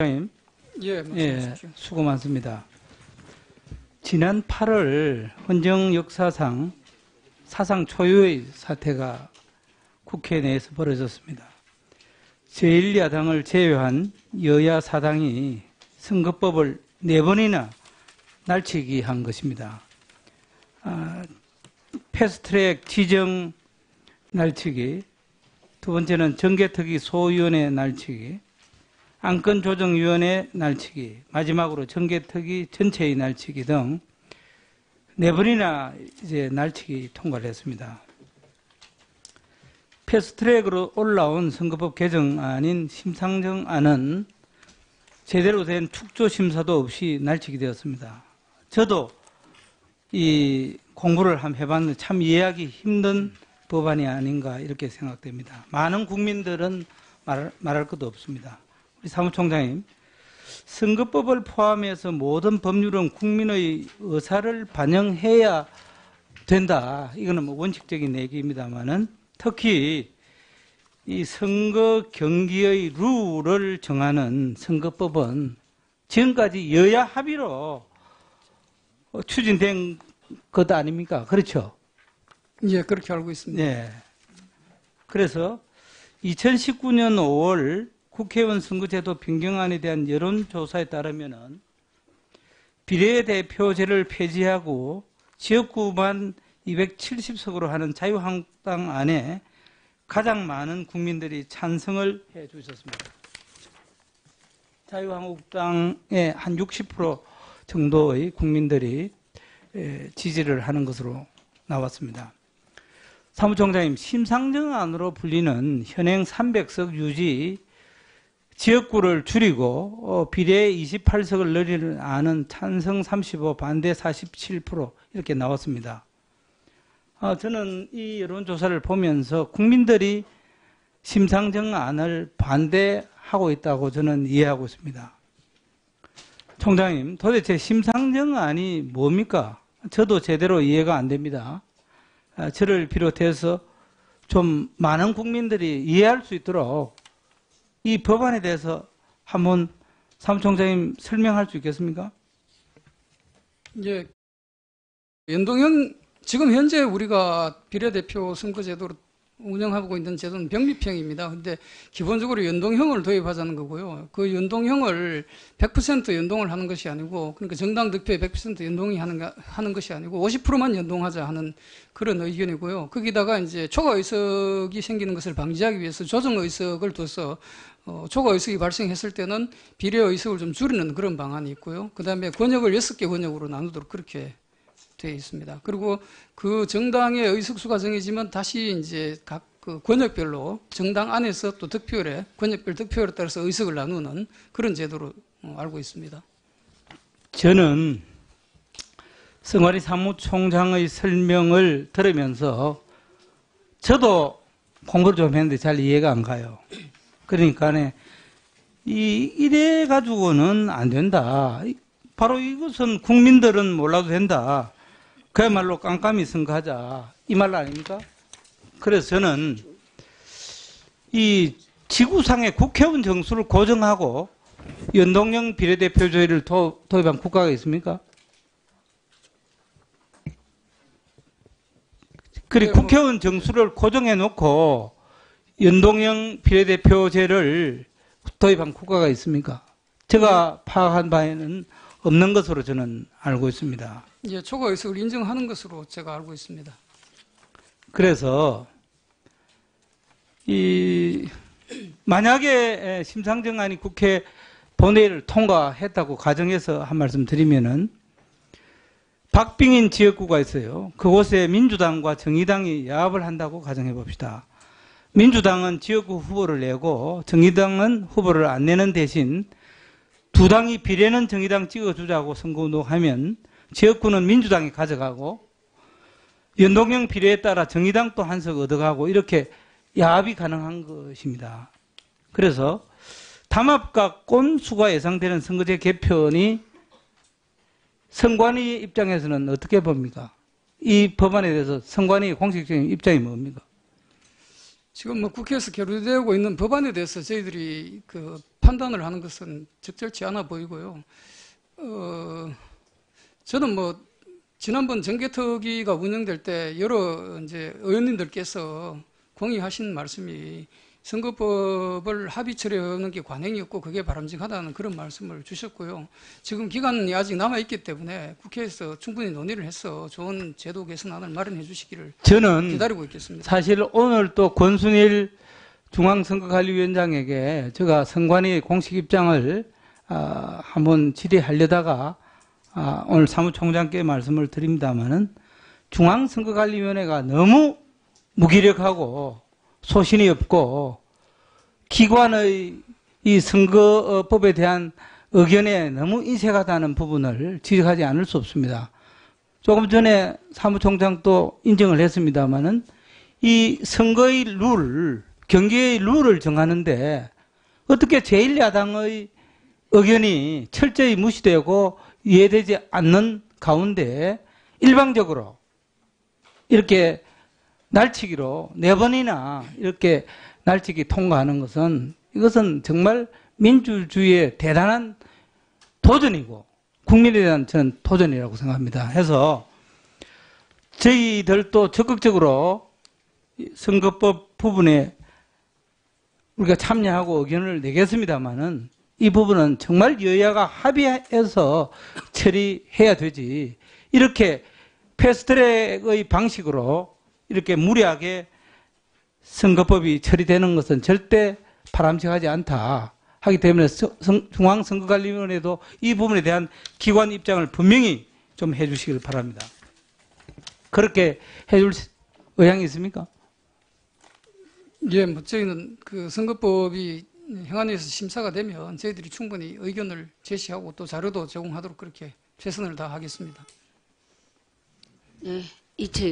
예, 예, 말씀하십시오. 수고 많습니다. 지난 8월 헌정 역사상 사상 초유의 사태가 국회 내에서 벌어졌습니다. 제1야당을 제외한 여야 사당이 선거법을 4번이나 날치기 한 것입니다. 패스트트랙 지정 날치기, 두 번째는 정개특위 소위원회 날치기, 안건조정위원회 날치기, 마지막으로 정개특위 전체의 날치기 등 4번이나 이제 날치기 통과를 했습니다. 패스트트랙으로 올라온 선거법 개정안인 심상정안은 제대로 된 축조심사도 없이 날치기 되었습니다. 저도 이 공부를 한번 해봤는데 참 이해하기 힘든 법안이 아닌가 이렇게 생각됩니다. 많은 국민들은 말할 것도 없습니다. 우리 사무총장님, 선거법을 포함해서 모든 법률은 국민의 의사를 반영해야 된다. 이거는 뭐 원칙적인 얘기입니다만은 특히 이 선거 경기의 룰을 정하는 선거법은 지금까지 여야 합의로 추진된 것 아닙니까? 그렇죠? 예, 그렇게 알고 있습니다. 네. 그래서 2019년 5월 국회의원 선거제도 변경안에 대한 여론조사에 따르면은 비례대표제를 폐지하고 지역구만 270석으로 하는 자유한국당 안에 가장 많은 국민들이 찬성을 해 주셨습니다. 자유한국당의 한 60% 정도의 국민들이 지지를 하는 것으로 나왔습니다. 사무총장님, 심상정안으로 불리는 현행 300석 유지, 지역구를 줄이고 비례 28석을 늘리는 안은 찬성 35, 반대 47% 이렇게 나왔습니다. 저는 이 여론조사를 보면서 국민들이 심상정안을 반대하고 있다고 저는 이해하고 있습니다. 총장님, 도대체 심상정안이 뭡니까? 저도 제대로 이해가 안 됩니다. 저를 비롯해서 좀 많은 국민들이 이해할 수 있도록 이 법안에 대해서 한번 사무총장님 설명할 수 있겠습니까? 예, 지금 현재 우리가 비례대표 선거제도로 운영하고 있는 제도는 병립형입니다. 근데 기본적으로 연동형을 도입하자는 거고요. 그 연동형을 100% 연동을 하는 것이 아니고, 그러니까 정당 득표에 100% 연동이 하는 것이 아니고 50%만 연동하자 하는 그런 의견이고요. 거기다가 이제 초과의석이 생기는 것을 방지하기 위해서 조정의석을 둬서 초과의석이 발생했을 때는 비례의석을 좀 줄이는 그런 방안이 있고요. 그 다음에 권역을 6개 권역으로 나누도록 그렇게 되어 있습니다. 그리고 그 정당의 의석수가 정해지면 다시 이제 각 그 권역별로 정당 안에서 또 득표율에, 권역별 득표율에 따라서 의석을 나누는 그런 제도로 알고 있습니다. 저는 성화리 사무총장의 설명을 들으면서 저도 공부를 좀 했는데 잘 이해가 안 가요. 그러니까 이래 가지고는 안 된다. 바로 이것은 국민들은 몰라도 된다. 그야말로 깜깜이 선거하자. 이 말 아닙니까? 그래서 저는 이 지구상의 국회의원 정수를 고정하고 연동형 비례대표제를 도입한 국가가 있습니까? 그리고 국회의원 정수를 고정해 놓고 연동형 비례대표제를 도입한 국가가 있습니까? 제가 파악한 바에는 없는 것으로 저는 알고 있습니다. 예, 초과의석을 인정하는 것으로 제가 알고 있습니다. 그래서 만약에 심상정안이 국회 본회의를 통과했다고 가정해서 한 말씀 드리면은 박빙인 지역구가 있어요. 그곳에 민주당과 정의당이 야합을 한다고 가정해 봅시다. 민주당은 지역구 후보를 내고 정의당은 후보를 안 내는 대신 두 당이 비례는 정의당 찍어주자고 선거운동하면 지역구는 민주당이 가져가고 연동형 비례에 따라 정의당도 한 석 얻어가고 이렇게 야합이 가능한 것입니다. 그래서 담합과 꼰수가 예상되는 선거제 개편이 선관위 입장에서는 어떻게 봅니까? 이 법안에 대해서 선관위의 공식적인 입장이 뭡니까? 지금 뭐 국회에서 계류되고 있는 법안에 대해서 저희들이 그 판단을 하는 것은 적절치 않아 보이고요. 저는 뭐 지난번 정개특위가 운영될 때 여러 이제 의원님들께서 공의하신 말씀이 선거법을 합의 처리하는 게 관행이었고 그게 바람직하다는 그런 말씀을 주셨고요. 지금 기간이 아직 남아있기 때문에 국회에서 충분히 논의를 해서 좋은 제도 개선안을 마련해 주시기를 저는 기다리고 있겠습니다. 사실 오늘 또 권순일 중앙선거관리위원장에게 제가 선관위 공식 입장을 한번 질의하려다가 오늘 사무총장께 말씀을 드립니다마는 중앙선거관리위원회가 너무 무기력하고 소신이 없고 기관의 이 선거법에 대한 의견에 너무 인색하다는 부분을 지적하지 않을 수 없습니다. 조금 전에 사무총장도 인정을 했습니다마는 이 선거의 룰, 경기의 룰을 정하는데 어떻게 제1야당의 의견이 철저히 무시되고 이해되지 않는 가운데 일방적으로 이렇게 날치기로 4번이나 이렇게 날치기 통과하는 것은 이것은 정말 민주주의의 대단한 도전이고 국민에 대한 저는 도전이라고 생각합니다. 해서 저희들도 적극적으로 선거법 부분에 우리가 참여하고 의견을 내겠습니다만은 이 부분은 정말 여야가 합의해서 처리해야 되지 이렇게 패스트트랙의 방식으로 이렇게 무리하게 선거법이 처리되는 것은 절대 바람직하지 않다 하기 때문에 중앙선거관리위원회도 이 부분에 대한 기관 입장을 분명히 좀 해주시길 바랍니다. 그렇게 해줄 의향이 있습니까? 예, 뭐 저희는 그 선거법이 행안위에서 심사가 되면 저희들이 충분히 의견을 제시하고 또 자료도 제공하도록 그렇게 최선을 다하겠습니다. 네, 이채